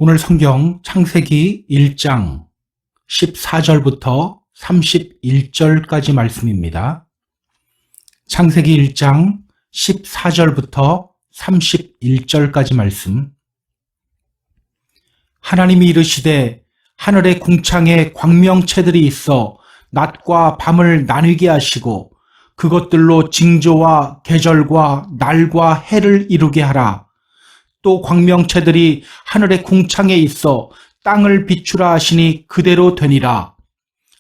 오늘 성경 창세기 1장 14절부터 31절까지 말씀입니다. 창세기 1장 14절부터 31절까지 말씀. 하나님이 이르시되 하늘의 궁창에 광명체들이 있어 낮과 밤을 나뉘게 하시고 그것들로 징조와 계절과 날과 해를 이루게 하라. 또 광명체들이 하늘의 궁창에 있어 땅을 비추라 하시니 그대로 되니라.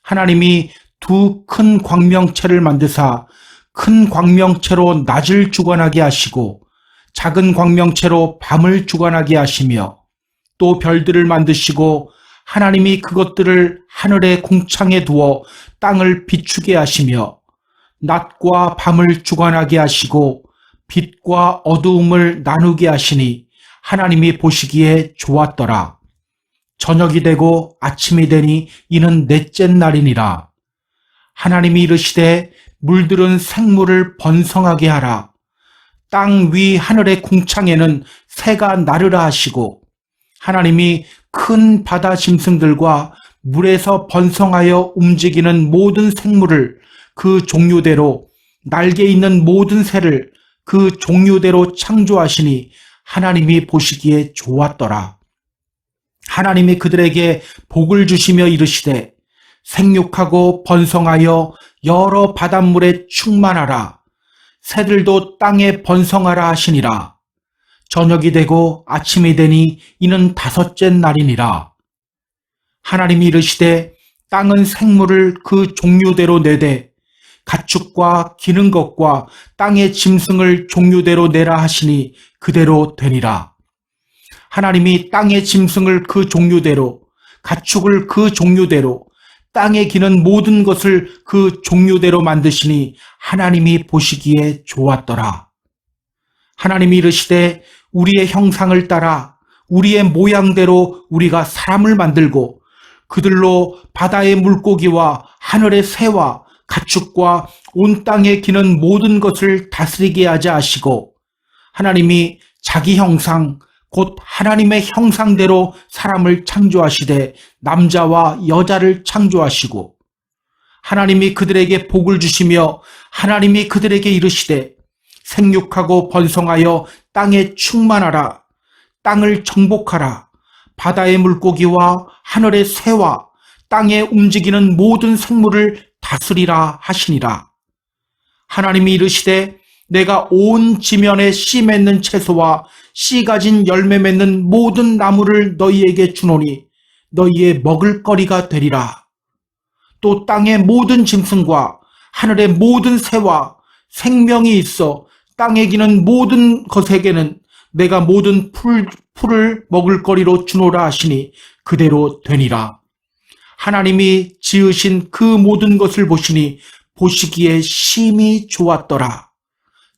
하나님이 두 큰 광명체를 만드사 큰 광명체로 낮을 주관하게 하시고 작은 광명체로 밤을 주관하게 하시며 또 별들을 만드시고 하나님이 그것들을 하늘의 궁창에 두어 땅을 비추게 하시며 낮과 밤을 주관하게 하시고 빛과 어두움을 나누게 하시니 하나님이 보시기에 좋았더라. 저녁이 되고 아침이 되니 이는 넷째 날이니라. 하나님이 이르시되 물들은 생물을 번성하게 하라. 땅 위 하늘의 궁창에는 새가 나르라 하시고 하나님이 큰 바다 짐승들과 물에서 번성하여 움직이는 모든 생물을 그 종류대로 날개 있는 모든 새를 그 종류대로 창조하시니 하나님이 보시기에 좋았더라. 하나님이 그들에게 복을 주시며 이르시되 생육하고 번성하여 여러 바닷물에 충만하라. 새들도 땅에 번성하라 하시니라. 저녁이 되고 아침이 되니 이는 다섯째 날이니라. 하나님이 이르시되 땅은 생물을 그 종류대로 내되 가축과 기는 것과 땅의 짐승을 종류대로 내라 하시니 그대로 되니라. 하나님이 땅의 짐승을 그 종류대로, 가축을 그 종류대로, 땅에 기는 모든 것을 그 종류대로 만드시니 하나님이 보시기에 좋았더라. 하나님이 이르시되 우리의 형상을 따라 우리의 모양대로 우리가 사람을 만들고 그들로 바다의 물고기와 하늘의 새와 가축과 온 땅에 기는 모든 것을 다스리게 하자 하시고 하나님이 자기 형상 곧 하나님의 형상대로 사람을 창조하시되 남자와 여자를 창조하시고 하나님이 그들에게 복을 주시며 하나님이 그들에게 이르시되 생육하고 번성하여 땅에 충만하라. 땅을 정복하라. 바다의 물고기와 하늘의 새와 땅에 움직이는 모든 생물을 다스리라 하시니라. 하나님이 이르시되 내가 온 지면에 씨 맺는 채소와 씨 가진 열매 맺는 모든 나무를 너희에게 주노니 너희의 먹을거리가 되리라. 또 땅의 모든 짐승과 하늘의 모든 새와 생명이 있어 땅에 기는 모든 것에게는 내가 모든 풀을 먹을거리로 주노라 하시니 그대로 되니라. 하나님이 지으신 그 모든 것을 보시니 보시기에 심히 좋았더라.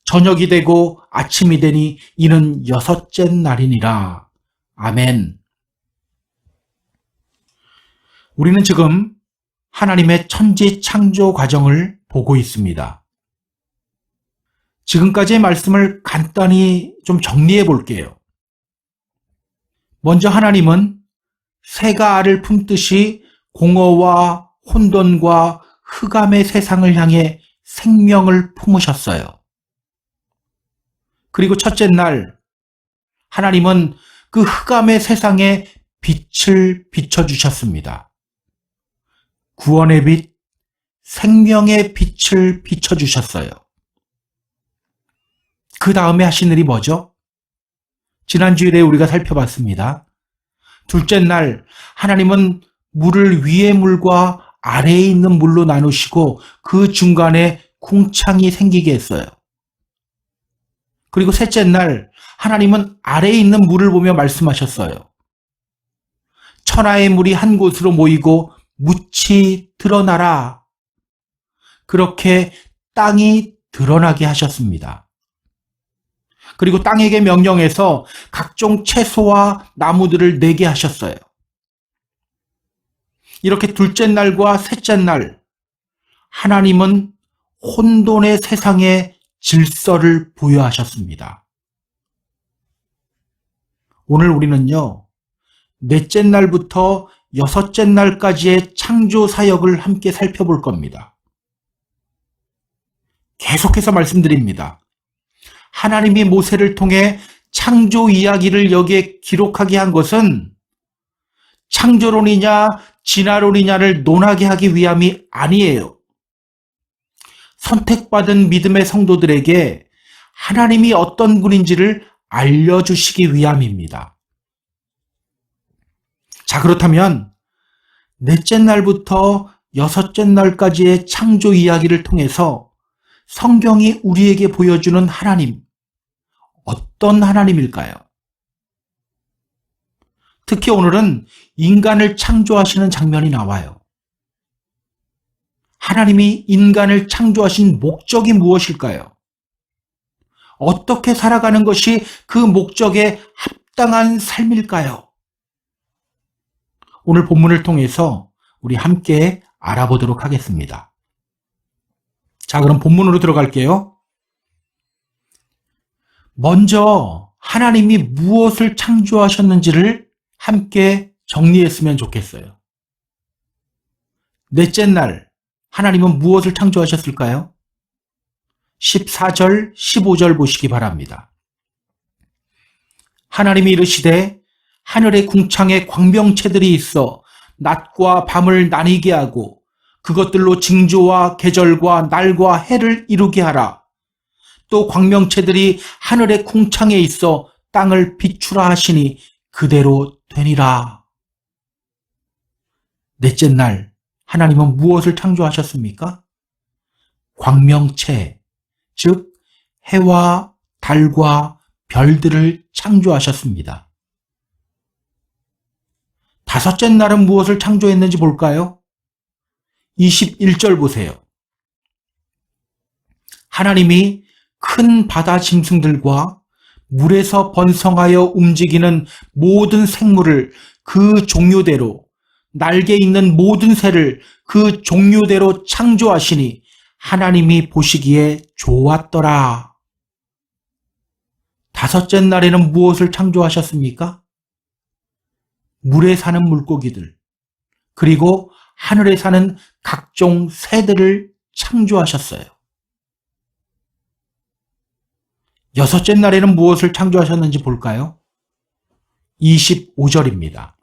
저녁이 되고 아침이 되니 이는 여섯째 날이니라. 아멘. 우리는 지금 하나님의 천지 창조 과정을 보고 있습니다. 지금까지의 말씀을 간단히 좀 정리해 볼게요. 먼저 하나님은 새가 알을 품듯이 공허와 혼돈과 흑암의 세상을 향해 생명을 품으셨어요. 그리고 첫째 날 하나님은 그 흑암의 세상에 빛을 비춰주셨습니다. 구원의 빛, 생명의 빛을 비춰주셨어요. 그 다음에 하신 일이 뭐죠? 지난주일에 우리가 살펴봤습니다. 둘째 날 하나님은 물을 위의 물과 아래에 있는 물로 나누시고 그 중간에 궁창이 생기게 했어요. 그리고 셋째 날 하나님은 아래에 있는 물을 보며 말씀하셨어요. 천하의 물이 한 곳으로 모이고 묻이 드러나라. 그렇게 땅이 드러나게 하셨습니다. 그리고 땅에게 명령해서 각종 채소와 나무들을 내게 하셨어요. 이렇게 둘째 날과 셋째 날 하나님은 혼돈의 세상에 질서를 부여하셨습니다. 오늘 우리는요, 넷째 날부터 여섯째 날까지의 창조 사역을 함께 살펴볼 겁니다. 계속해서 말씀드립니다. 하나님이 모세를 통해 창조 이야기를 여기에 기록하게 한 것은 창조론이냐 진화론이냐를 논하게 하기 위함이 아니에요. 선택받은 믿음의 성도들에게 하나님이 어떤 분인지를 알려주시기 위함입니다. 자, 그렇다면 넷째 날부터 여섯째 날까지의 창조 이야기를 통해서 성경이 우리에게 보여주는 하나님, 어떤 하나님일까요? 특히 오늘은 인간을 창조하시는 장면이 나와요. 하나님이 인간을 창조하신 목적이 무엇일까요? 어떻게 살아가는 것이 그 목적에 합당한 삶일까요? 오늘 본문을 통해서 우리 함께 알아보도록 하겠습니다. 자, 그럼 본문으로 들어갈게요. 먼저 하나님이 무엇을 창조하셨는지를 함께 정리했으면 좋겠어요. 넷째 날 하나님은 무엇을 창조하셨을까요? 14절, 15절 보시기 바랍니다. 하나님이 이르시되 하늘의 궁창에 광명체들이 있어 낮과 밤을 나뉘게 하고 그것들로 징조와 계절과 날과 해를 이루게 하라. 또 광명체들이 하늘의 궁창에 있어 땅을 비추라 하시니 그대로 되니라. 넷째 날 하나님은 무엇을 창조하셨습니까? 광명체, 즉 해와 달과 별들을 창조하셨습니다. 다섯째 날은 무엇을 창조했는지 볼까요? 21절 보세요. 하나님이 큰 바다 짐승들과 물에서 번성하여 움직이는 모든 생물을 그 종류대로, 날개 있는 모든 새를 그 종류대로 창조하시니 하나님이 보시기에 좋았더라. 다섯째 날에는 무엇을 창조하셨습니까? 물에 사는 물고기들, 그리고 하늘에 사는 각종 새들을 창조하셨어요. 여섯째 날에는 무엇을 창조하셨는지 볼까요? 25절입니다.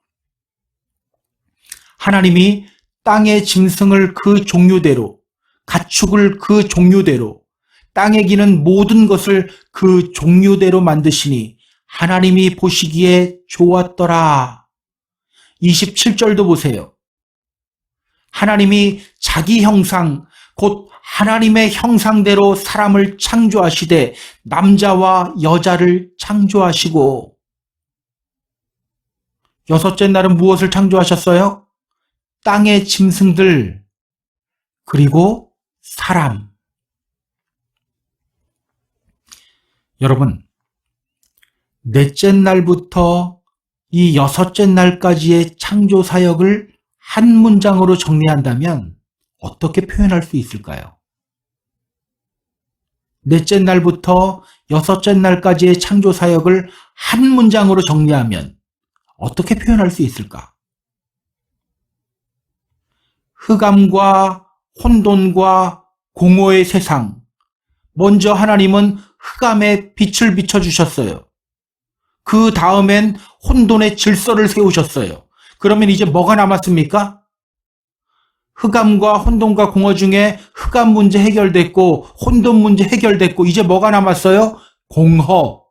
하나님이 땅의 짐승을 그 종류대로, 가축을 그 종류대로, 땅에 기는 모든 것을 그 종류대로 만드시니 하나님이 보시기에 좋았더라. 27절도 보세요. 하나님이 자기 형상, 곧 하나님의 형상대로 사람을 창조하시되 남자와 여자를 창조하시고. 여섯째 날은 무엇을 창조하셨어요? 땅의 짐승들, 그리고 사람. 여러분, 넷째 날부터 이 여섯째 날까지의 창조 사역을 한 문장으로 정리한다면 어떻게 표현할 수 있을까요? 넷째 날부터 여섯째 날까지의 창조 사역을 한 문장으로 정리하면 어떻게 표현할 수 있을까? 흑암과 혼돈과 공허의 세상. 먼저 하나님은 흑암에 빛을 비춰주셨어요. 그 다음엔 혼돈의 질서를 세우셨어요. 그러면 이제 뭐가 남았습니까? 흑암과 혼돈과 공허 중에 흑암 문제 해결됐고 혼돈 문제 해결됐고 이제 뭐가 남았어요? 공허.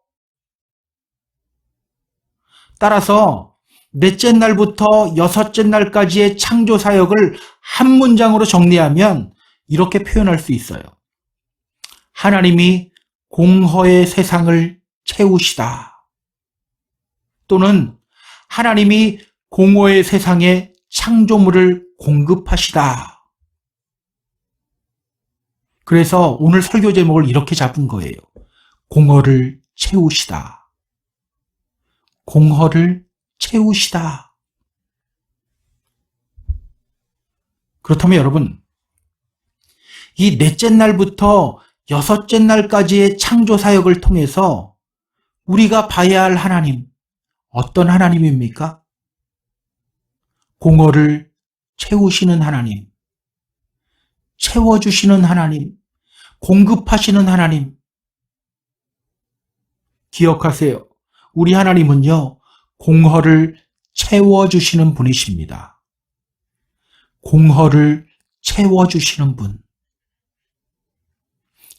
따라서 넷째 날부터 여섯째 날까지의 창조 사역을 한 문장으로 정리하면 이렇게 표현할 수 있어요. 하나님이 공허의 세상을 채우시다. 또는 하나님이 공허의 세상에 창조물을 공급하시다. 그래서 오늘 설교 제목을 이렇게 잡은 거예요. 공허를 채우시다. 공허를 채우시다. 그렇다면 여러분, 이 넷째 날부터 여섯째 날까지의 창조 사역을 통해서 우리가 봐야 할 하나님, 어떤 하나님입니까? 공허를 채우시는 하나님, 채워주시는 하나님, 공급하시는 하나님. 기억하세요. 우리 하나님은요, 공허를 채워주시는 분이십니다. 공허를 채워주시는 분.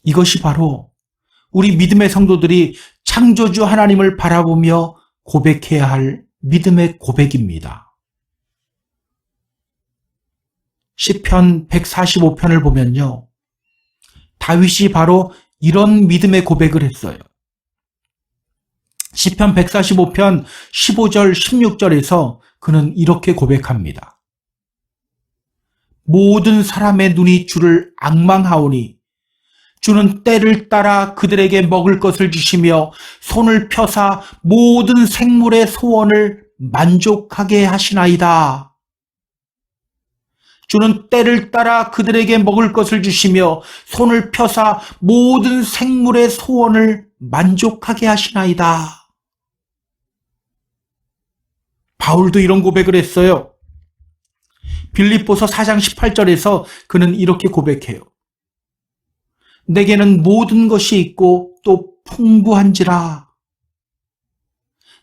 이것이 바로 우리 믿음의 성도들이 창조주 하나님을 바라보며 고백해야 할 믿음의 고백입니다. 시편 145편을 보면요, 다윗이 바로 이런 믿음의 고백을 했어요. 시편 145편 15절 16절에서 그는 이렇게 고백합니다. 모든 사람의 눈이 주를 앙망하오니 주는 때를 따라 그들에게 먹을 것을 주시며 손을 펴사 모든 생물의 소원을 만족하게 하시나이다. 주는 때를 따라 그들에게 먹을 것을 주시며 손을 펴사 모든 생물의 소원을 만족하게 하시나이다. 바울도 이런 고백을 했어요. 빌립보서 4장 18절에서 그는 이렇게 고백해요. 내게는 모든 것이 있고 또 풍부한지라.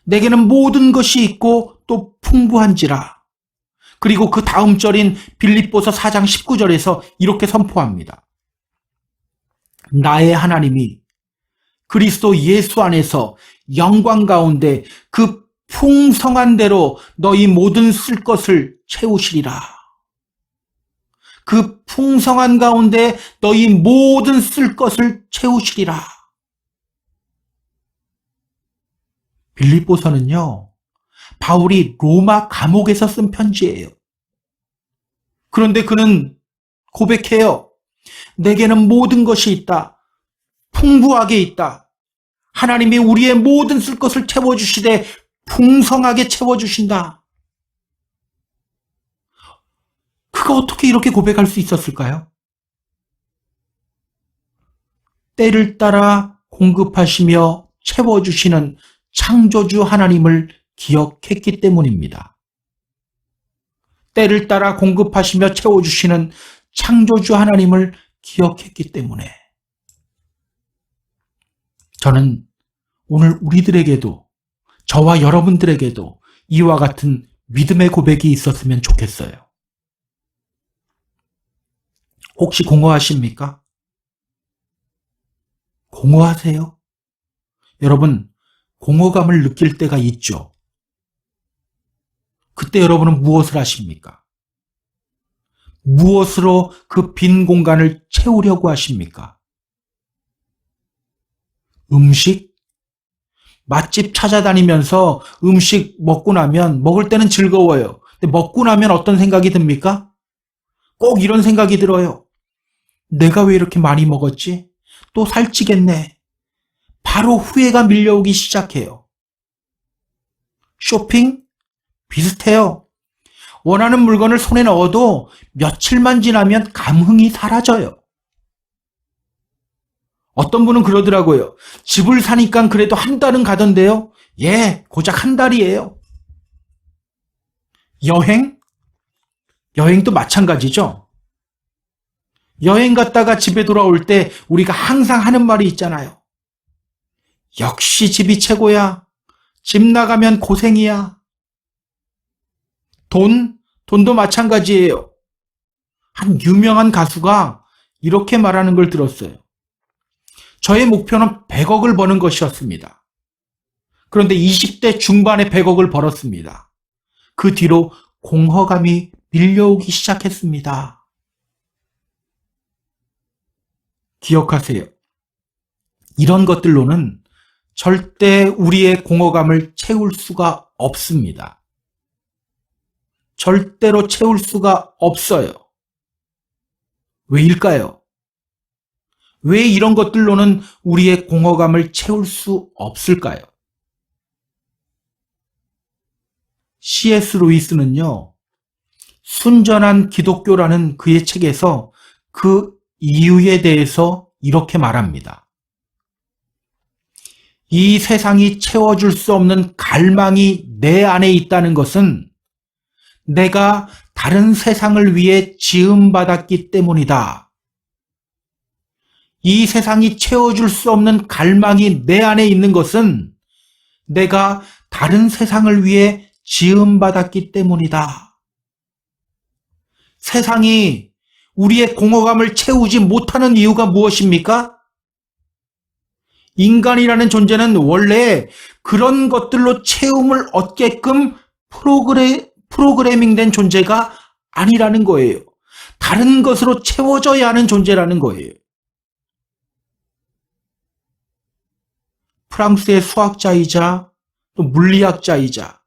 내게는 모든 것이 있고 또 풍부한지라. 그리고 그 다음 절인 빌립보서 4장 19절에서 이렇게 선포합니다. 나의 하나님이 그리스도 예수 안에서 영광 가운데 그 풍성한 대로 너희 모든 쓸 것을 채우시리라. 그 풍성한 가운데 너희 모든 쓸 것을 채우시리라. 빌립보서는요, 바울이 로마 감옥에서 쓴 편지예요. 그런데 그는 고백해요. 내게는 모든 것이 있다. 풍부하게 있다. 하나님이 우리의 모든 쓸 것을 채워주시되 풍성하게 채워주신다. 그가 어떻게 이렇게 고백할 수 있었을까요? 때를 따라 공급하시며 채워주시는 창조주 하나님을 기억했기 때문입니다. 때를 따라 공급하시며 채워주시는 창조주 하나님을 기억했기 때문에 저는 오늘 우리들에게도, 저와 여러분들에게도 이와 같은 믿음의 고백이 있었으면 좋겠어요. 혹시 공허하십니까? 공허하세요? 여러분, 공허감을 느낄 때가 있죠. 그때 여러분은 무엇을 하십니까? 무엇으로 그 빈 공간을 채우려고 하십니까? 음식? 맛집 찾아다니면서 음식 먹고 나면, 먹을 때는 즐거워요. 근데 먹고 나면 어떤 생각이 듭니까? 꼭 이런 생각이 들어요. 내가 왜 이렇게 많이 먹었지? 또 살찌겠네. 바로 후회가 밀려오기 시작해요. 쇼핑? 비슷해요. 원하는 물건을 손에 넣어도 며칠만 지나면 감흥이 사라져요. 어떤 분은 그러더라고요. 집을 사니까 그래도 한 달은 가던데요. 예, 고작 한 달이에요. 여행? 여행도 마찬가지죠. 여행 갔다가 집에 돌아올 때 우리가 항상 하는 말이 있잖아요. 역시 집이 최고야. 집 나가면 고생이야. 돈도 마찬가지예요. 한 유명한 가수가 이렇게 말하는 걸 들었어요. 저의 목표는 100억을 버는 것이었습니다. 그런데 20대 중반에 100억을 벌었습니다. 그 뒤로 공허감이 밀려오기 시작했습니다. 기억하세요. 이런 것들로는 절대 우리의 공허감을 채울 수가 없습니다. 절대로 채울 수가 없어요. 왜일까요? 왜 이런 것들로는 우리의 공허감을 채울 수 없을까요? C.S. 루이스는요, 순전한 기독교라는 그의 책에서 그 이유에 대해서 이렇게 말합니다. 이 세상이 채워줄 수 없는 갈망이 내 안에 있다는 것은 내가 다른 세상을 위해 지음받았기 때문이다. 이 세상이 채워줄 수 없는 갈망이 내 안에 있는 것은 내가 다른 세상을 위해 지음받았기 때문이다. 세상이 우리의 공허감을 채우지 못하는 이유가 무엇입니까? 인간이라는 존재는 원래 그런 것들로 채움을 얻게끔 프로그래밍된 존재가 아니라는 거예요. 다른 것으로 채워져야 하는 존재라는 거예요. 프랑스의 수학자이자 또 물리학자이자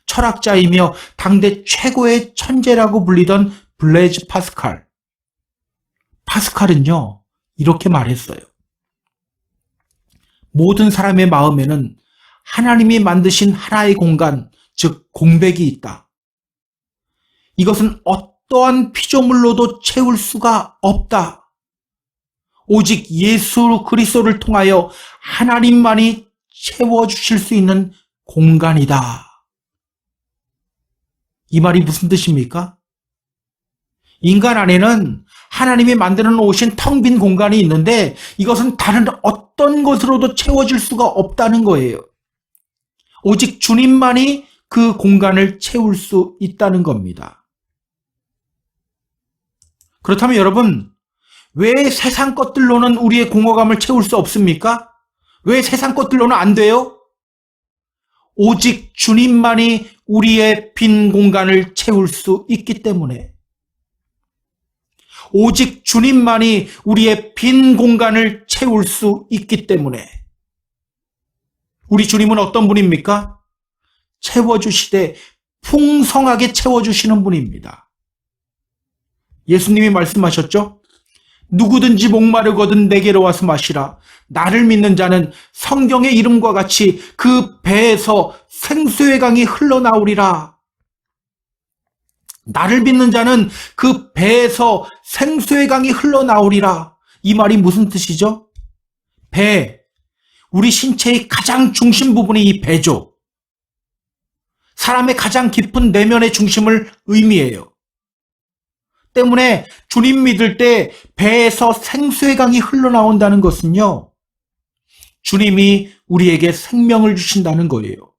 철학자이며 당대 최고의 천재라고 불리던 블레즈 파스칼. 파스칼은요, 이렇게 말했어요. 모든 사람의 마음에는 하나님이 만드신 하나의 공간, 즉 공백이 있다. 이것은 어떠한 피조물로도 채울 수가 없다. 오직 예수 그리스도를 통하여 하나님만이 채워주실 수 있는 공간이다. 이 말이 무슨 뜻입니까? 인간 안에는 하나님이 만들어 놓으신 텅 빈 공간이 있는데 이것은 다른 어떤 것으로도 채워질 수가 없다는 거예요. 오직 주님만이 그 공간을 채울 수 있다는 겁니다. 그렇다면 여러분, 왜 세상 것들로는 우리의 공허감을 채울 수 없습니까? 왜 세상 것들로는 안 돼요? 오직 주님만이 우리의 빈 공간을 채울 수 있기 때문에. 오직 주님만이 우리의 빈 공간을 채울 수 있기 때문에. 우리 주님은 어떤 분입니까? 채워주시되 풍성하게 채워주시는 분입니다. 예수님이 말씀하셨죠? 누구든지 목마르거든 내게로 와서 마시라. 나를 믿는 자는 성경의 이름과 같이 그 배에서 생수의 강이 흘러나오리라. 나를 믿는 자는 그 배에서 생수의 강이 흘러나오리라. 이 말이 무슨 뜻이죠? 배, 우리 신체의 가장 중심 부분이 이 배죠. 사람의 가장 깊은 내면의 중심을 의미해요. 때문에 주님 믿을 때 배에서 생수의 강이 흘러나온다는 것은요, 주님이 우리에게 생명을 주신다는 거예요.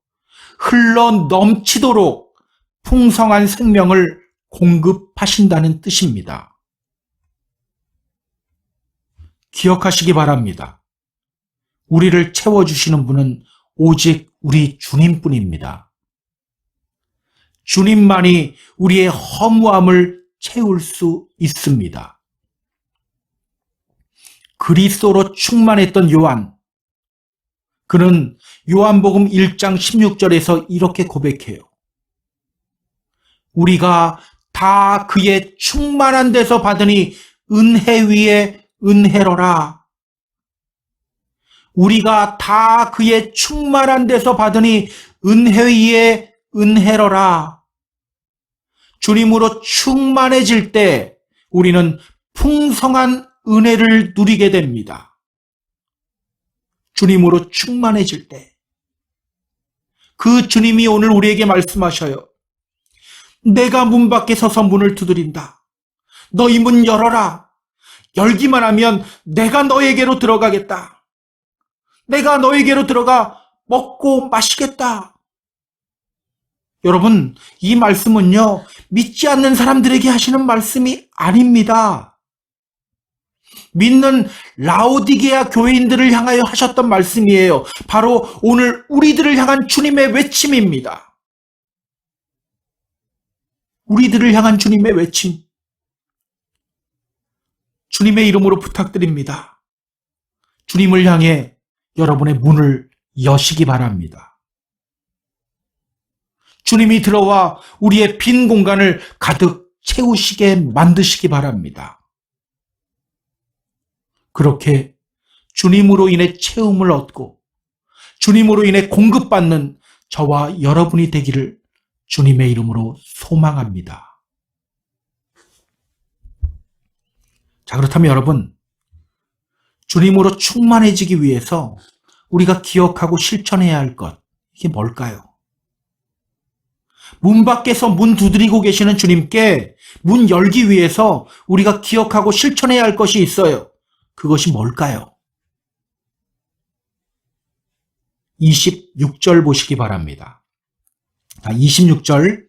흘러 넘치도록 풍성한 생명을 공급하신다는 뜻입니다. 기억하시기 바랍니다. 우리를 채워주시는 분은 오직 우리 주님뿐입니다. 주님만이 우리의 허무함을 채울 수 있습니다. 그리스도로 충만했던 요한, 그는 요한복음 1장 16절에서 이렇게 고백해요. 우리가 다 그의 충만한 데서 받으니 은혜 위에 은혜로라. 우리가 다 그의 충만한 데서 받으니 은혜 위에 은혜로라. 주님으로 충만해질 때 우리는 풍성한 은혜를 누리게 됩니다. 주님으로 충만해질 때. 그 주님이 오늘 우리에게 말씀하셔요. 내가 문 밖에 서서 문을 두드린다. 너희 문 열어라. 열기만 하면 내가 너에게로 들어가겠다. 내가 너에게로 들어가 먹고 마시겠다. 여러분, 이 말씀은요, 믿지 않는 사람들에게 하시는 말씀이 아닙니다. 믿는 라오디게아 교회인들을 향하여 하셨던 말씀이에요. 바로 오늘 우리들을 향한 주님의 외침입니다. 우리들을 향한 주님의 외침. 주님의 이름으로 부탁드립니다. 주님을 향해 여러분의 문을 여시기 바랍니다. 주님이 들어와 우리의 빈 공간을 가득 채우시게 만드시기 바랍니다. 그렇게 주님으로 인해 채움을 얻고 주님으로 인해 공급받는 저와 여러분이 되기를 주님의 이름으로 소망합니다. 자, 그렇다면 여러분, 주님으로 충만해지기 위해서 우리가 기억하고 실천해야 할 것, 이게 뭘까요? 문 밖에서 문 두드리고 계시는 주님께 문 열기 위해서 우리가 기억하고 실천해야 할 것이 있어요. 그것이 뭘까요? 26절 보시기 바랍니다. 26절.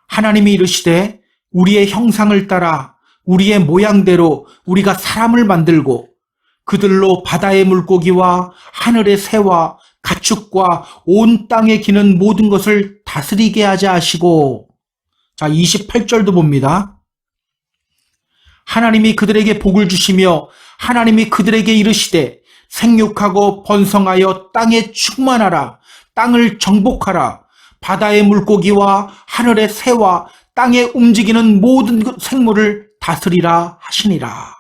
하나님이 이르시되 우리의 형상을 따라 우리의 모양대로 우리가 사람을 만들고 그들로 바다의 물고기와 하늘의 새와 가축과 온 땅에 기는 모든 것을 다스리게 하자 하시고, 자, 28절도 봅니다. 하나님이 그들에게 복을 주시며 하나님이 그들에게 이르시되 생육하고 번성하여 땅에 충만하라. 땅을 정복하라. 바다의 물고기와 하늘의 새와 땅에 움직이는 모든 생물을 다스리라 하시니라.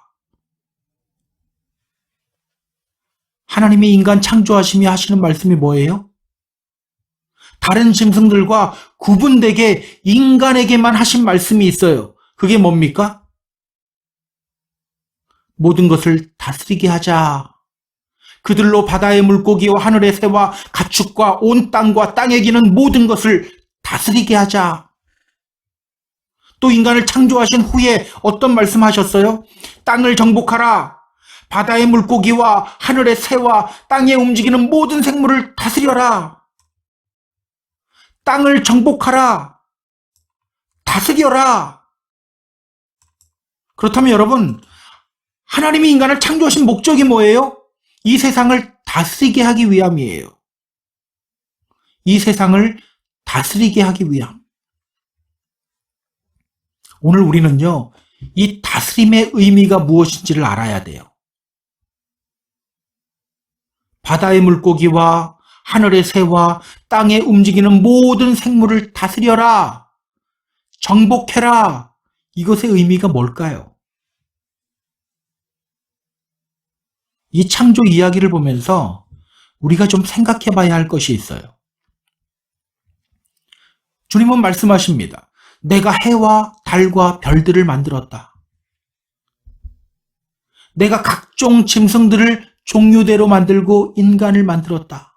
하나님이 인간 창조하시며 하시는 말씀이 뭐예요? 다른 짐승들과 구분되게 인간에게만 하신 말씀이 있어요. 그게 뭡니까? 모든 것을 다스리게 하자. 그들로 바다의 물고기와 하늘의 새와 가축과 온 땅과 땅에 기는 모든 것을 다스리게 하자. 또 인간을 창조하신 후에 어떤 말씀하셨어요? 땅을 정복하라. 바다의 물고기와 하늘의 새와 땅에 움직이는 모든 생물을 다스려라. 땅을 정복하라. 다스려라. 그렇다면 여러분, 하나님이 인간을 창조하신 목적이 뭐예요? 이 세상을 다스리게 하기 위함이에요. 이 세상을 다스리게 하기 위함. 오늘 우리는요, 이 다스림의 의미가 무엇인지를 알아야 돼요. 바다의 물고기와 하늘의 새와 땅에 움직이는 모든 생물을 다스려라. 정복해라. 이것의 의미가 뭘까요? 이 창조 이야기를 보면서 우리가 좀 생각해 봐야 할 것이 있어요. 주님은 말씀하십니다. 내가 해와 달과 별들을 만들었다. 내가 각종 짐승들을 종류대로 만들고 인간을 만들었다.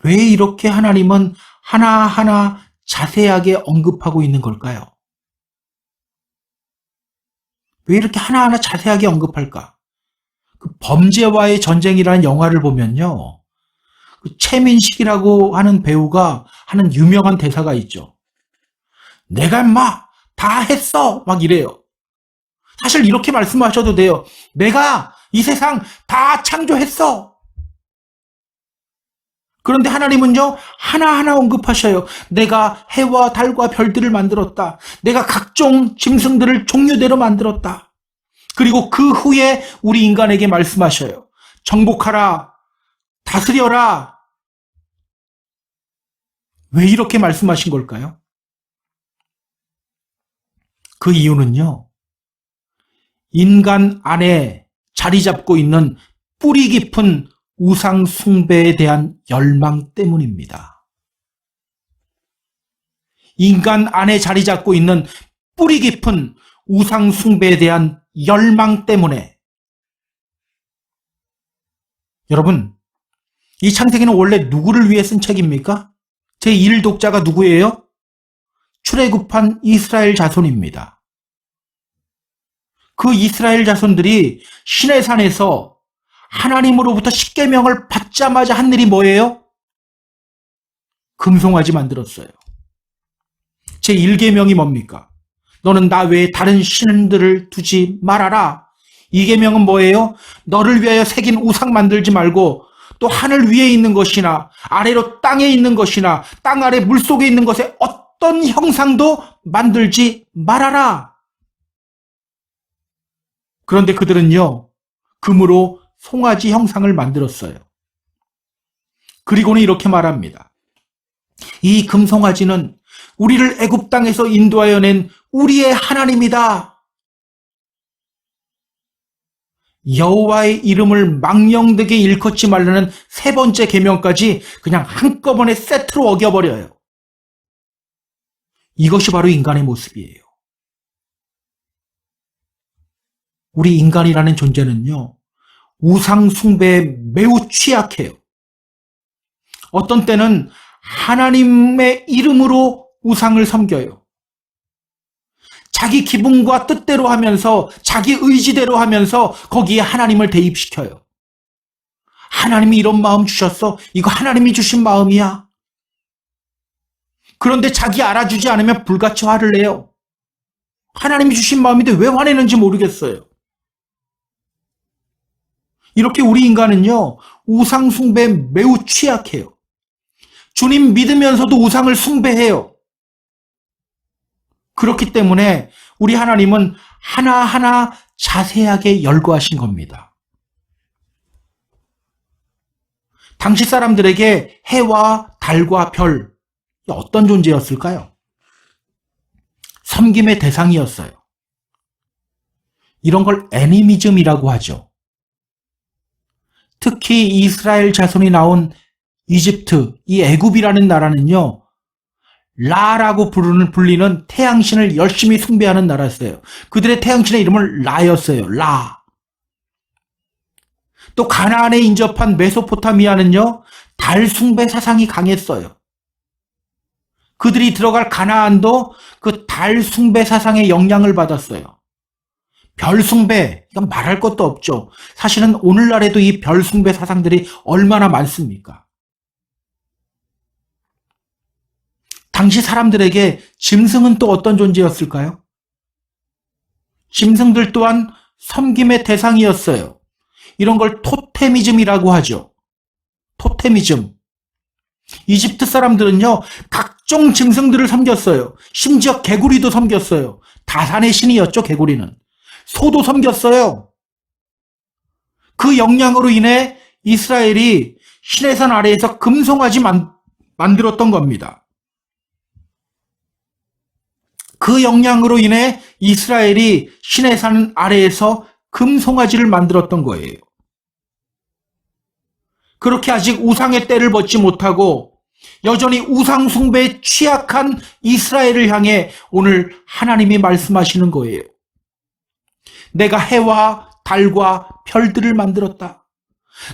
왜 이렇게 하나님은 하나하나 자세하게 언급하고 있는 걸까요? 왜 이렇게 하나하나 자세하게 언급할까? 그 범죄와의 전쟁이라는 영화를 보면요. 그 최민식이라고 하는 배우가 하는 유명한 대사가 있죠. 내가 인마 다 했어! 막 이래요. 사실 이렇게 말씀하셔도 돼요. 내가 이 세상 다 창조했어. 그런데 하나님은요, 하나하나 언급하셔요. 내가 해와 달과 별들을 만들었다. 내가 각종 짐승들을 종류대로 만들었다. 그리고 그 후에 우리 인간에게 말씀하셔요. 정복하라. 다스려라. 왜 이렇게 말씀하신 걸까요? 그 이유는요, 인간 안에 자리 잡고 있는 뿌리 깊은 우상 숭배에 대한 열망 때문입니다. 인간 안에 자리 잡고 있는 뿌리 깊은 우상 숭배에 대한 열망 때문에. 여러분, 이 창세기는 원래 누구를 위해 쓴 책입니까? 제1 독자가 누구예요? 출애굽한 이스라엘 자손입니다. 그 이스라엘 자손들이 시내산에서 하나님으로부터 십계명을 받자마자 한 일이 뭐예요? 금송아지 만들었어요. 제1계명이 뭡니까? 너는 나 외에 다른 신들을 두지 말아라. 2계명은 뭐예요? 너를 위하여 새긴 우상 만들지 말고 또 하늘 위에 있는 것이나 아래로 땅에 있는 것이나 땅 아래 물속에 있는 것에 어떤 형상도 만들지 말아라. 그런데 그들은요, 금으로 송아지 형상을 만들었어요. 그리고는 이렇게 말합니다. 이 금송아지는 우리를 애굽 땅에서 인도하여 낸 우리의 하나님이다. 여호와의 이름을 망령되게 일컫지 말라는 세 번째 계명까지 그냥 한꺼번에 세트로 어겨버려요. 이것이 바로 인간의 모습이에요. 우리 인간이라는 존재는요, 우상 숭배에 매우 취약해요. 어떤 때는 하나님의 이름으로 우상을 섬겨요. 자기 기분과 뜻대로 하면서 자기 의지대로 하면서 거기에 하나님을 대입시켜요. 하나님이 이런 마음 주셨어. 이거 하나님이 주신 마음이야. 그런데 자기 알아주지 않으면 불같이 화를 내요. 하나님이 주신 마음인데 왜 화내는지 모르겠어요. 이렇게 우리 인간은요, 우상 숭배에 매우 취약해요. 주님 믿으면서도 우상을 숭배해요. 그렇기 때문에 우리 하나님은 하나하나 자세하게 열거하신 겁니다. 당시 사람들에게 해와 달과 별, 어떤 존재였을까요? 섬김의 대상이었어요. 이런 걸 애니미즘이라고 하죠. 특히 이스라엘 자손이 나온 이집트, 이 애굽이라는 나라는요, 라라고 불리는 태양신을 열심히 숭배하는 나라였어요. 그들의 태양신의 이름은 라였어요. 라. 또 가나안에 인접한 메소포타미아는요, 달 숭배 사상이 강했어요. 그들이 들어갈 가나안도 그 달 숭배 사상의 영향을 받았어요. 별 숭배, 이건 말할 것도 없죠. 사실은 오늘날에도 이 별 숭배 사상들이 얼마나 많습니까? 당시 사람들에게 짐승은 또 어떤 존재였을까요? 짐승들 또한 섬김의 대상이었어요. 이런 걸 토테미즘이라고 하죠. 토테미즘. 이집트 사람들은요, 각종 짐승들을 섬겼어요. 심지어 개구리도 섬겼어요. 다산의 신이었죠, 개구리는. 소도 섬겼어요. 그 영향으로 인해 이스라엘이 시내산 아래에서 금송아지 만들었던 겁니다. 그 영향으로 인해 이스라엘이 시내산 아래에서 금송아지를 만들었던 거예요. 그렇게 아직 우상의 때를 벗지 못하고 여전히 우상 숭배에 취약한 이스라엘을 향해 오늘 하나님이 말씀하시는 거예요. 내가 해와 달과 별들을 만들었다.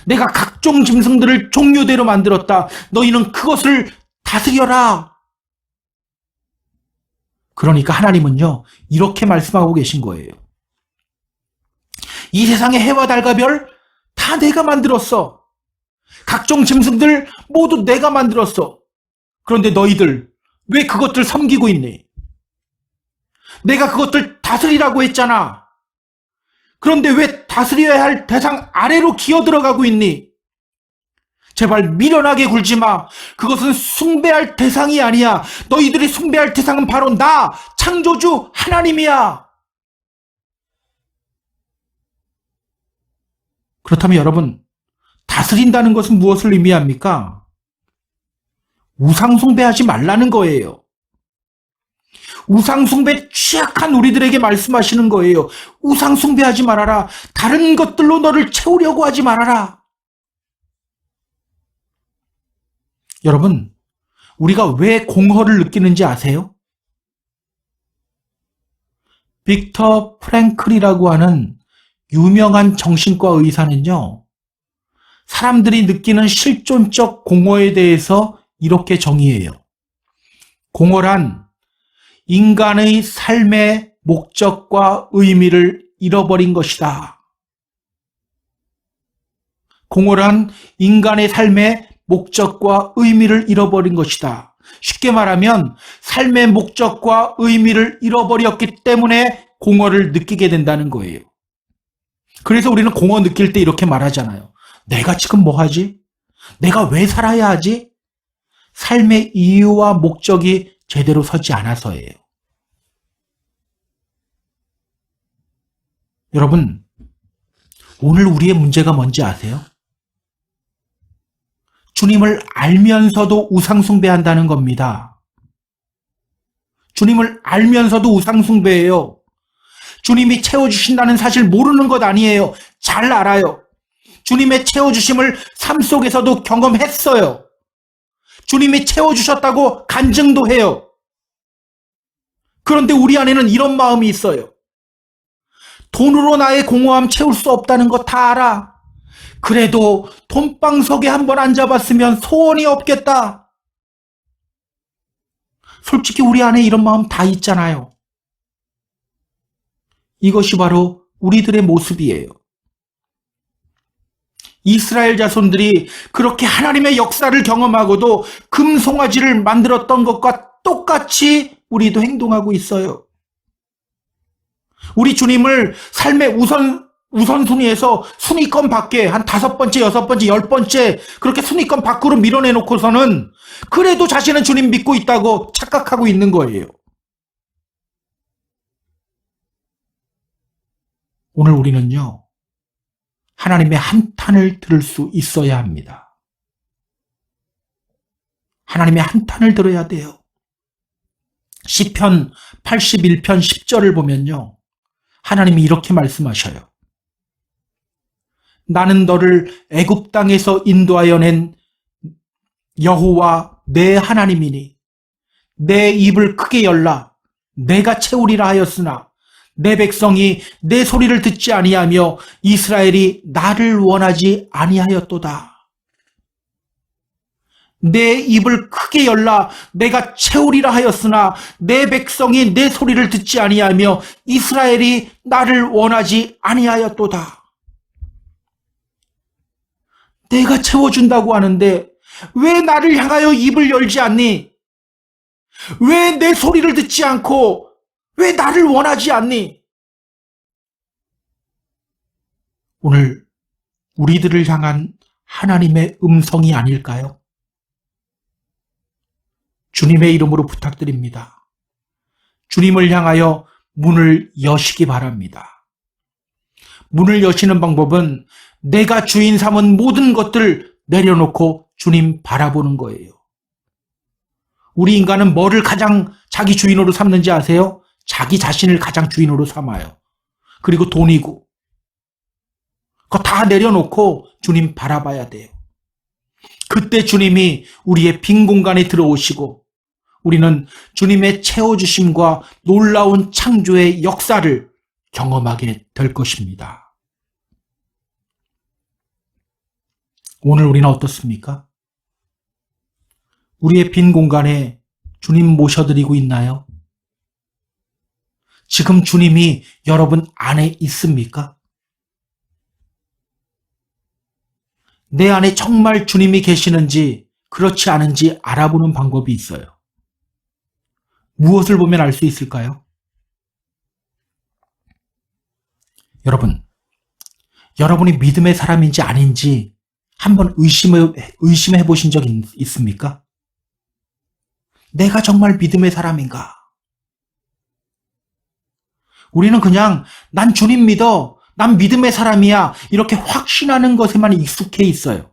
내가 각종 짐승들을 종류대로 만들었다. 너희는 그것을 다스려라. 그러니까 하나님은요, 이렇게 말씀하고 계신 거예요. 이 세상의 해와 달과 별 다 내가 만들었어. 각종 짐승들 모두 내가 만들었어. 그런데 너희들 왜 그것들 섬기고 있니? 내가 그것들 다스리라고 했잖아. 그런데 왜 다스려야 할 대상 아래로 기어 들어가고 있니? 제발 미련하게 굴지 마. 그것은 숭배할 대상이 아니야. 너희들이 숭배할 대상은 바로 나, 창조주 하나님이야. 그렇다면 여러분, 다스린다는 것은 무엇을 의미합니까? 우상 숭배하지 말라는 거예요. 우상 숭배에 취약한 우리들에게 말씀하시는 거예요. 우상 숭배하지 말아라. 다른 것들로 너를 채우려고 하지 말아라. 여러분, 우리가 왜 공허를 느끼는지 아세요? 빅터 프랭클이라고 하는 유명한 정신과 의사는요, 사람들이 느끼는 실존적 공허에 대해서 이렇게 정의해요. 공허란 인간의 삶의 목적과 의미를 잃어버린 것이다. 공허란 인간의 삶의 목적과 의미를 잃어버린 것이다. 쉽게 말하면 삶의 목적과 의미를 잃어버렸기 때문에 공허를 느끼게 된다는 거예요. 그래서 우리는 공허 느낄 때 이렇게 말하잖아요. 내가 지금 뭐 하지? 내가 왜 살아야 하지? 삶의 이유와 목적이 제대로 서지 않아서예요. 여러분, 오늘 우리의 문제가 뭔지 아세요? 주님을 알면서도 우상숭배한다는 겁니다. 주님을 알면서도 우상숭배해요. 주님이 채워주신다는 사실 모르는 것 아니에요. 잘 알아요. 주님의 채워주심을 삶 속에서도 경험했어요. 주님이 채워주셨다고 간증도 해요. 그런데 우리 안에는 이런 마음이 있어요. 돈으로 나의 공허함 채울 수 없다는 거 다 알아. 그래도 돈방석에 한번 앉아봤으면 소원이 없겠다. 솔직히 우리 안에 이런 마음 다 있잖아요. 이것이 바로 우리들의 모습이에요. 이스라엘 자손들이 그렇게 하나님의 역사를 경험하고도 금송아지를 만들었던 것과 똑같이 우리도 행동하고 있어요. 우리 주님을 삶의 우선순위에서 순위권 밖에 한 5번째, 6번째, 10번째 그렇게 순위권 밖으로 밀어내놓고서는 그래도 자신은 주님 믿고 있다고 착각하고 있는 거예요. 오늘 우리는요, 하나님의 한탄을 들을 수 있어야 합니다. 하나님의 한탄을 들어야 돼요. 시편 81편 10절을 보면요, 하나님이 이렇게 말씀하셔요. 나는 너를 애굽 땅에서 인도하여 낸 여호와 내 하나님이니 내 입을 크게 열라 내가 채우리라 하였으나 내 백성이 내 소리를 듣지 아니하며 이스라엘이 나를 원하지 아니하였도다. 내 입을 크게 열라 내가 채우리라 하였으나 내 백성이 내 소리를 듣지 아니하며 이스라엘이 나를 원하지 아니하였도다. 내가 채워준다고 하는데 왜 나를 향하여 입을 열지 않니? 왜 내 소리를 듣지 않고 왜 나를 원하지 않니? 오늘 우리들을 향한 하나님의 음성이 아닐까요? 주님의 이름으로 부탁드립니다. 주님을 향하여 문을 여시기 바랍니다. 문을 여시는 방법은 내가 주인 삼은 모든 것들 내려놓고 주님 바라보는 거예요. 우리 인간은 뭐를 가장 자기 주인으로 삼는지 아세요? 자기 자신을 가장 주인으로 삼아요. 그리고 돈이고. 그거 다 내려놓고 주님 바라봐야 돼요. 그때 주님이 우리의 빈 공간에 들어오시고 우리는 주님의 채워주심과 놀라운 창조의 역사를 경험하게 될 것입니다. 오늘 우리는 어떻습니까? 우리의 빈 공간에 주님 모셔드리고 있나요? 지금 주님이 여러분 안에 있습니까? 내 안에 정말 주님이 계시는지 그렇지 않은지 알아보는 방법이 있어요. 무엇을 보면 알 수 있을까요? 여러분이 믿음의 사람인지 아닌지 한번 의심해 보신 적 있습니까? 내가 정말 믿음의 사람인가? 우리는 그냥 난 주님 믿어, 난 믿음의 사람이야 이렇게 확신하는 것에만 익숙해 있어요.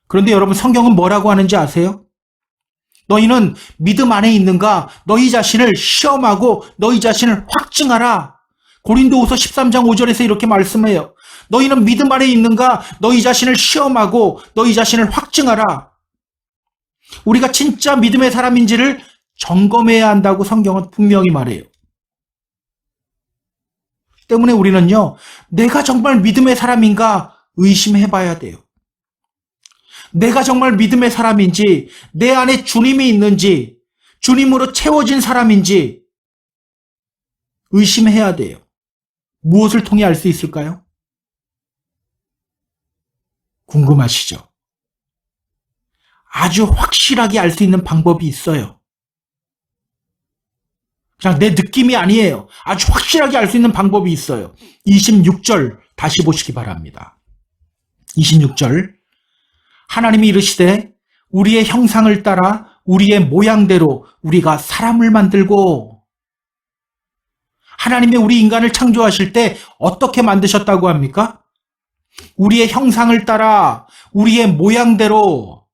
그런데 여러분 성경은 뭐라고 하는지 아세요? 너희는 믿음 안에 있는가? 너희 자신을 시험하고 너희 자신을 확증하라. 고린도후서 13장 5절에서 이렇게 말씀해요. 너희는 믿음 안에 있는가? 너희 자신을 시험하고 너희 자신을 확증하라. 우리가 진짜 믿음의 사람인지를 점검해야 한다고 성경은 분명히 말해요. 때문에 우리는요, 내가 정말 믿음의 사람인가 의심해 봐야 돼요. 내가 정말 믿음의 사람인지, 내 안에 주님이 있는지, 주님으로 채워진 사람인지 의심해야 돼요. 무엇을 통해 알 수 있을까요? 궁금하시죠? 아주 확실하게 알 수 있는 방법이 있어요. 그냥 내 느낌이 아니에요. 아주 확실하게 알 수 있는 방법이 있어요. 26절 다시 보시기 바랍니다. 26절 하나님이 이르시되 우리의 형상을 따라 우리의 모양대로 우리가 사람을 만들고. 하나님이 우리 인간을 창조하실 때 어떻게 만드셨다고 합니까? 우리의 형상을 따라 우리의 모양대로.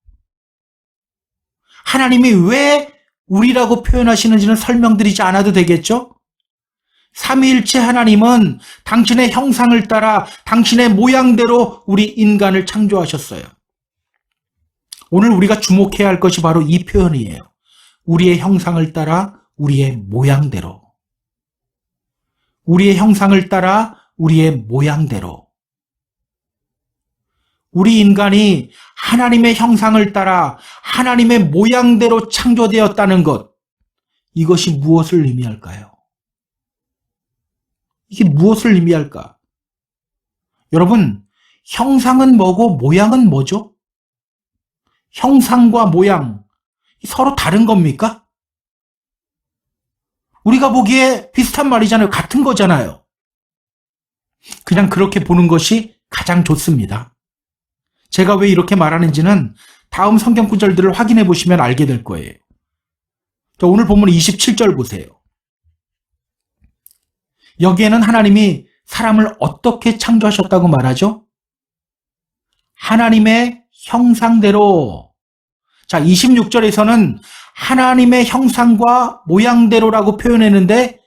하나님이 왜 우리라고 표현하시는지는 설명드리지 않아도 되겠죠? 삼위일체 하나님은 당신의 형상을 따라 당신의 모양대로 우리 인간을 창조하셨어요. 오늘 우리가 주목해야 할 것이 바로 이 표현이에요. 우리의 형상을 따라 우리의 모양대로. 우리의 형상을 따라 우리의 모양대로. 우리 인간이 하나님의 형상을 따라 하나님의 모양대로 창조되었다는 것, 이것이 무엇을 의미할까요? 이게 무엇을 의미할까? 여러분, 형상은 뭐고 모양은 뭐죠? 형상과 모양, 서로 다른 겁니까? 우리가 보기에 비슷한 말이잖아요. 같은 거잖아요. 그냥 그렇게 보는 것이 가장 좋습니다. 제가 왜 이렇게 말하는지는 다음 성경 구절들을 확인해 보시면 알게 될 거예요. 오늘 본문 27절 보세요. 여기에는 하나님이 사람을 어떻게 창조하셨다고 말하죠? 하나님의 형상대로. 자, 26절에서는 하나님의 형상과 모양대로라고 표현했는데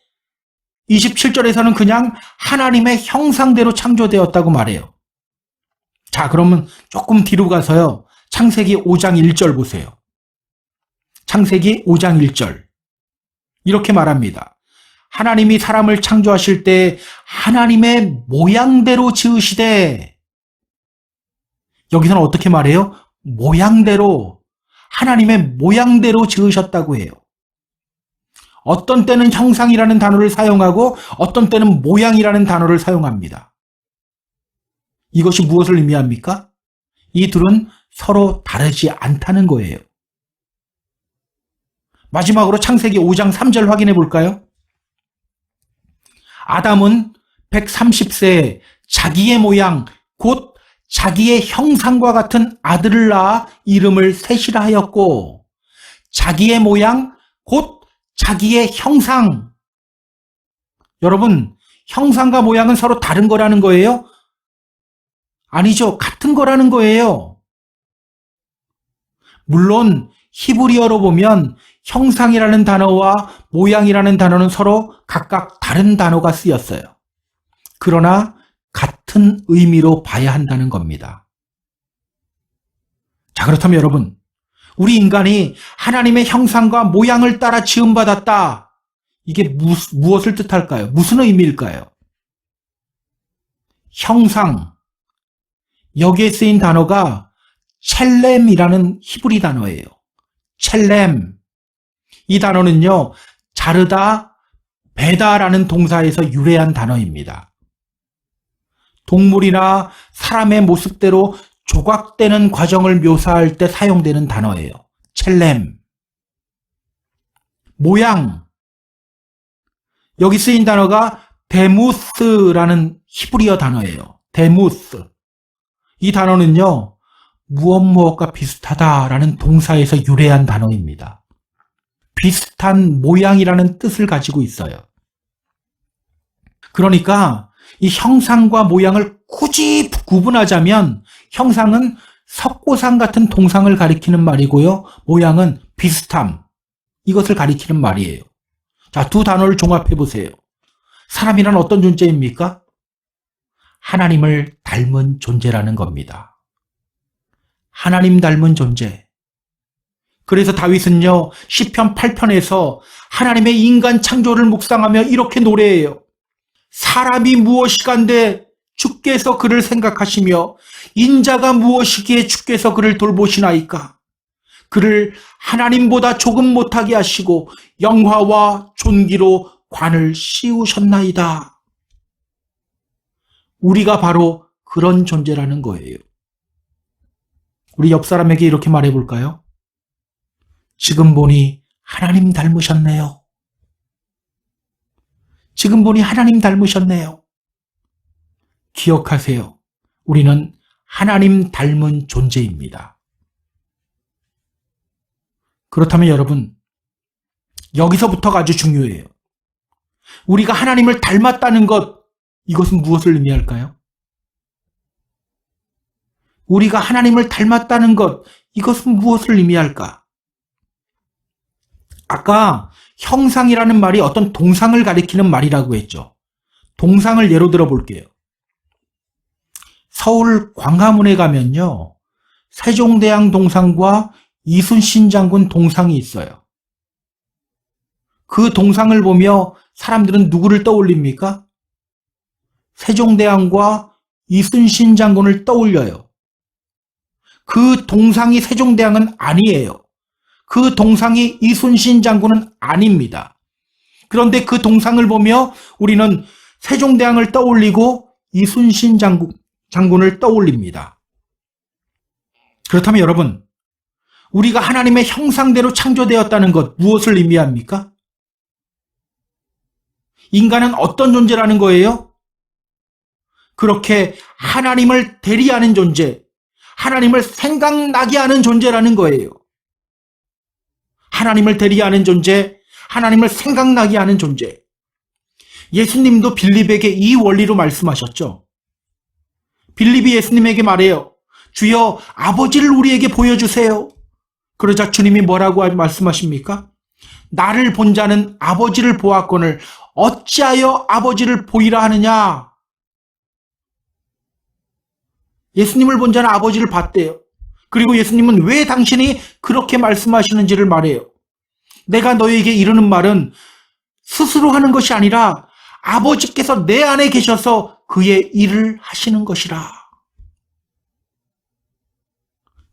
27절에서는 그냥 하나님의 형상대로 창조되었다고 말해요. 자, 그러면 조금 뒤로 가서요. 창세기 5장 1절 보세요. 창세기 5장 1절. 이렇게 말합니다. 하나님이 사람을 창조하실 때 하나님의 모양대로 지으시되. 여기서는 어떻게 말해요? 모양대로. 하나님의 모양대로 지으셨다고 해요. 어떤 때는 형상이라는 단어를 사용하고 어떤 때는 모양이라는 단어를 사용합니다. 이것이 무엇을 의미합니까? 이 둘은 서로 다르지 않다는 거예요. 마지막으로 창세기 5장 3절 확인해 볼까요? 아담은 130세에 자기의 모양, 곧 자기의 형상과 같은 아들을 낳아 이름을 셋이라 하였고, 자기의 모양, 곧 자기의 형상. 여러분, 형상과 모양은 서로 다른 거라는 거예요? 아니죠. 같은 거라는 거예요. 물론 히브리어로 보면 형상이라는 단어와 모양이라는 단어는 서로 각각 다른 단어가 쓰였어요. 그러나 같은 의미로 봐야 한다는 겁니다. 자, 그렇다면 여러분, 우리 인간이 하나님의 형상과 모양을 따라 지음받았다. 이게 무엇을 뜻할까요? 무슨 의미일까요? 형상. 여기에 쓰인 단어가 첼렘이라는 히브리 단어예요. 첼렘. 이 단어는요, 자르다, 베다라는 동사에서 유래한 단어입니다. 동물이나 사람의 모습대로 조각되는 과정을 묘사할 때 사용되는 단어예요. 첼렘. 모양. 여기 쓰인 단어가 데무스라는 히브리어 단어예요. 데무스. 이 단어는요, 무엇과 비슷하다라는 동사에서 유래한 단어입니다. 비슷한 모양이라는 뜻을 가지고 있어요. 그러니까 이 형상과 모양을 굳이 구분하자면 형상은 석고상 같은 동상을 가리키는 말이고요. 모양은 비슷함. 이것을 가리키는 말이에요. 자, 두 단어를 종합해 보세요. 사람이란 어떤 존재입니까? 하나님을 닮은 존재라는 겁니다. 하나님 닮은 존재. 그래서 다윗은요, 시편 8편에서 하나님의 인간 창조를 묵상하며 이렇게 노래해요. 사람이 무엇이간데 주께서 그를 생각하시며 인자가 무엇이기에 주께서 그를 돌보시나이까. 그를 하나님보다 조금 못하게 하시고 영화와 존귀로 관을 씌우셨나이다. 우리가 바로 그런 존재라는 거예요. 우리 옆 사람에게 이렇게 말해볼까요? 지금 보니 하나님 닮으셨네요. 지금 보니 하나님 닮으셨네요. 기억하세요. 우리는 하나님 닮은 존재입니다. 그렇다면 여러분, 여기서부터가 아주 중요해요. 우리가 하나님을 닮았다는 것, 이것은 무엇을 의미할까요? 우리가 하나님을 닮았다는 것, 이것은 무엇을 의미할까? 아까 형상이라는 말이 어떤 동상을 가리키는 말이라고 했죠. 동상을 예로 들어 볼게요. 서울 광화문에 가면요, 세종대왕 동상과 이순신 장군 동상이 있어요. 그 동상을 보며 사람들은 누구를 떠올립니까? 세종대왕과 이순신 장군을 떠올려요. 그 동상이 세종대왕은 아니에요. 그 동상이 이순신 장군은 아닙니다. 그런데 그 동상을 보며 우리는 세종대왕을 떠올리고 이순신 장군을 떠올립니다. 그렇다면 여러분, 우리가 하나님의 형상대로 창조되었다는 것 무엇을 의미합니까? 인간은 어떤 존재라는 거예요? 그렇게 하나님을 대리하는 존재, 하나님을 생각나게 하는 존재라는 거예요. 하나님을 대리하는 존재, 하나님을 생각나게 하는 존재. 예수님도 빌립에게 이 원리로 말씀하셨죠. 빌립이 예수님에게 말해요. 주여, 아버지를 우리에게 보여주세요. 그러자 주님이 뭐라고 말씀하십니까? 나를 본 자는 아버지를 보았거늘 어찌하여 아버지를 보이라 하느냐? 예수님을 본 자는 아버지를 봤대요. 그리고 예수님은 왜 당신이 그렇게 말씀하시는지를 말해요. 내가 너에게 이르는 말은 스스로 하는 것이 아니라 아버지께서 내 안에 계셔서 그의 일을 하시는 것이라.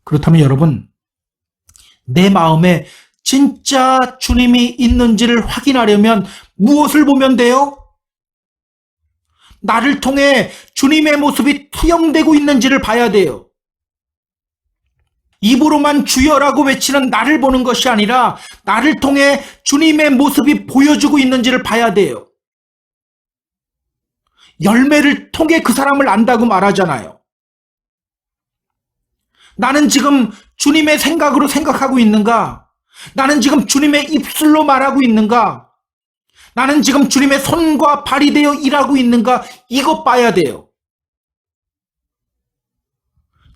그렇다면 여러분, 내 마음에 진짜 주님이 있는지를 확인하려면 무엇을 보면 돼요? 나를 통해 주님의 모습이 투영되고 있는지를 봐야 돼요. 입으로만 주여라고 외치는 나를 보는 것이 아니라 나를 통해 주님의 모습이 보여주고 있는지를 봐야 돼요. 열매를 통해 그 사람을 안다고 말하잖아요. 나는 지금 주님의 생각으로 생각하고 있는가? 나는 지금 주님의 입술로 말하고 있는가? 나는 지금 주님의 손과 발이 되어 일하고 있는가? 이것 봐야 돼요.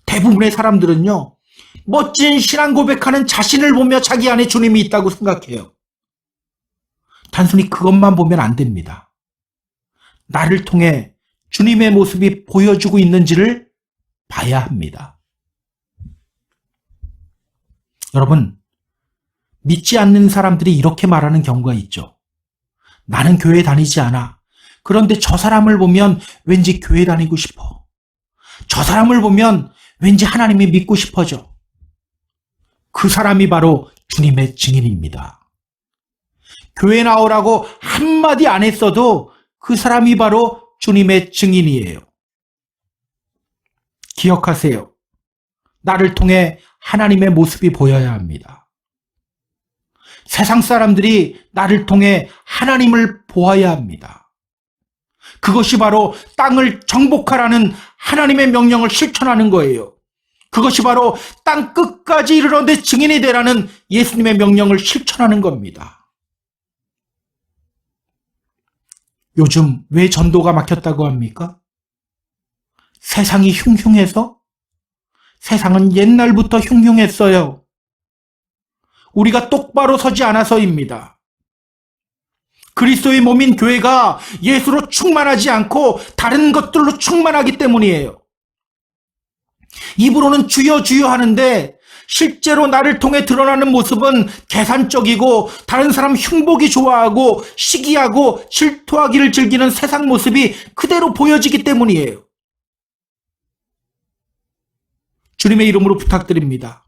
대부분의 사람들은요, 멋진 신앙 고백하는 자신을 보며 자기 안에 주님이 있다고 생각해요. 단순히 그것만 보면 안 됩니다. 나를 통해 주님의 모습이 보여주고 있는지를 봐야 합니다. 여러분, 믿지 않는 사람들이 이렇게 말하는 경우가 있죠. 나는 교회 다니지 않아. 그런데 저 사람을 보면 왠지 교회 다니고 싶어. 저 사람을 보면 왠지 하나님이 믿고 싶어져. 그 사람이 바로 주님의 증인입니다. 교회 나오라고 한마디 안 했어도 그 사람이 바로 주님의 증인이에요. 기억하세요. 나를 통해 하나님의 모습이 보여야 합니다. 세상 사람들이 나를 통해 하나님을 보아야 합니다. 그것이 바로 땅을 정복하라는 하나님의 명령을 실천하는 거예요. 그것이 바로 땅 끝까지 이르러 내 증인이 되라는 예수님의 명령을 실천하는 겁니다. 요즘 왜 전도가 막혔다고 합니까? 세상이 흉흉해서? 세상은 옛날부터 흉흉했어요. 우리가 똑바로 서지 않아서입니다. 그리스도의 몸인 교회가 예수로 충만하지 않고 다른 것들로 충만하기 때문이에요. 입으로는 주여 주여 하는데 실제로 나를 통해 드러나는 모습은 계산적이고 다른 사람 흉보기 좋아하고 시기하고 질투하기를 즐기는 세상 모습이 그대로 보여지기 때문이에요. 주님의 이름으로 부탁드립니다.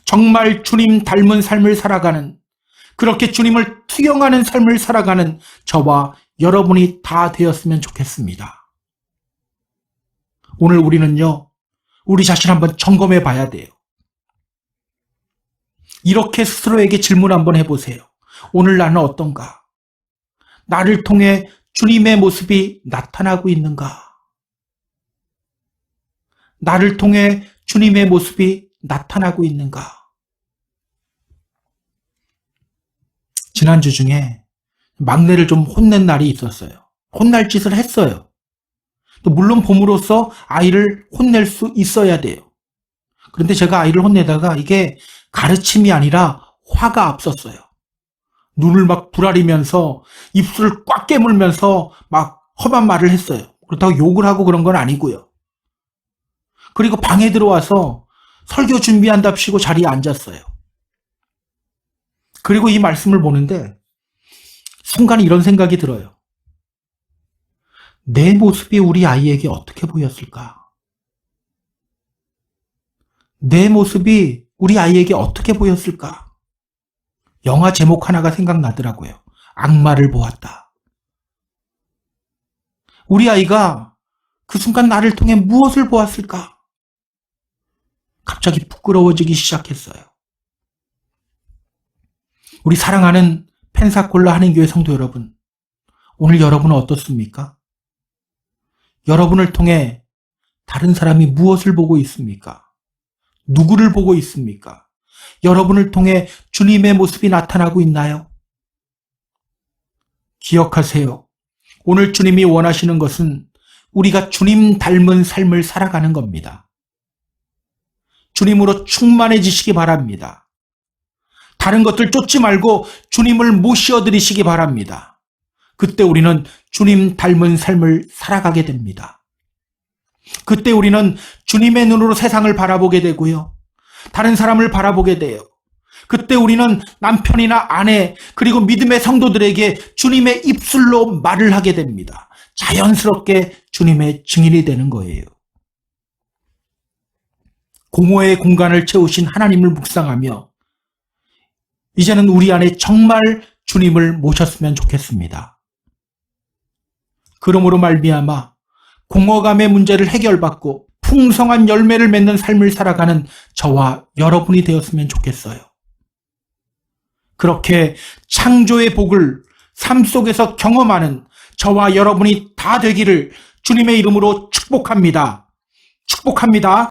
정말 주님 닮은 삶을 살아가는, 그렇게 주님을 투영하는 삶을 살아가는 저와 여러분이 다 되었으면 좋겠습니다. 오늘 우리는요, 우리 자신 한번 점검해 봐야 돼요. 이렇게 스스로에게 질문 한번 해보세요. 오늘 나는 어떤가? 나를 통해 주님의 모습이 나타나고 있는가? 나를 통해 주님의 모습이 나타나고 있는가? 지난주 중에 막내를 좀 혼낸 날이 있었어요. 혼날 짓을 했어요. 또 물론 봄으로서 아이를 혼낼 수 있어야 돼요. 그런데 제가 아이를 혼내다가 이게 가르침이 아니라 화가 앞섰어요. 눈을 막 부라리면서 입술을 꽉 깨물면서 막 험한 말을 했어요. 그렇다고 욕을 하고 그런 건 아니고요. 그리고 방에 들어와서 설교 준비한답시고 자리에 앉았어요. 그리고 이 말씀을 보는데 순간 이런 생각이 들어요. 내 모습이 우리 아이에게 어떻게 보였을까? 내 모습이 우리 아이에게 어떻게 보였을까? 영화 제목 하나가 생각나더라고요. 악마를 보았다. 우리 아이가 그 순간 나를 통해 무엇을 보았을까? 갑자기 부끄러워지기 시작했어요. 우리 사랑하는 펜사콜라 한인교회 성도 여러분, 오늘 여러분은 어떻습니까? 여러분을 통해 다른 사람이 무엇을 보고 있습니까? 누구를 보고 있습니까? 여러분을 통해 주님의 모습이 나타나고 있나요? 기억하세요. 오늘 주님이 원하시는 것은 우리가 주님 닮은 삶을 살아가는 겁니다. 주님으로 충만해지시기 바랍니다. 다른 것들 쫓지 말고 주님을 모시어드리시기 바랍니다. 그때 우리는 주님 닮은 삶을 살아가게 됩니다. 그때 우리는 주님의 눈으로 세상을 바라보게 되고요. 다른 사람을 바라보게 돼요. 그때 우리는 남편이나 아내 그리고 믿음의 성도들에게 주님의 입술로 말을 하게 됩니다. 자연스럽게 주님의 증인이 되는 거예요. 공허의 공간을 채우신 하나님을 묵상하며 이제는 우리 안에 정말 주님을 모셨으면 좋겠습니다. 그러므로 말미암아 공허감의 문제를 해결받고 풍성한 열매를 맺는 삶을 살아가는 저와 여러분이 되었으면 좋겠어요. 그렇게 창조의 복을 삶 속에서 경험하는 저와 여러분이 다 되기를 주님의 이름으로 축복합니다. 축복합니다.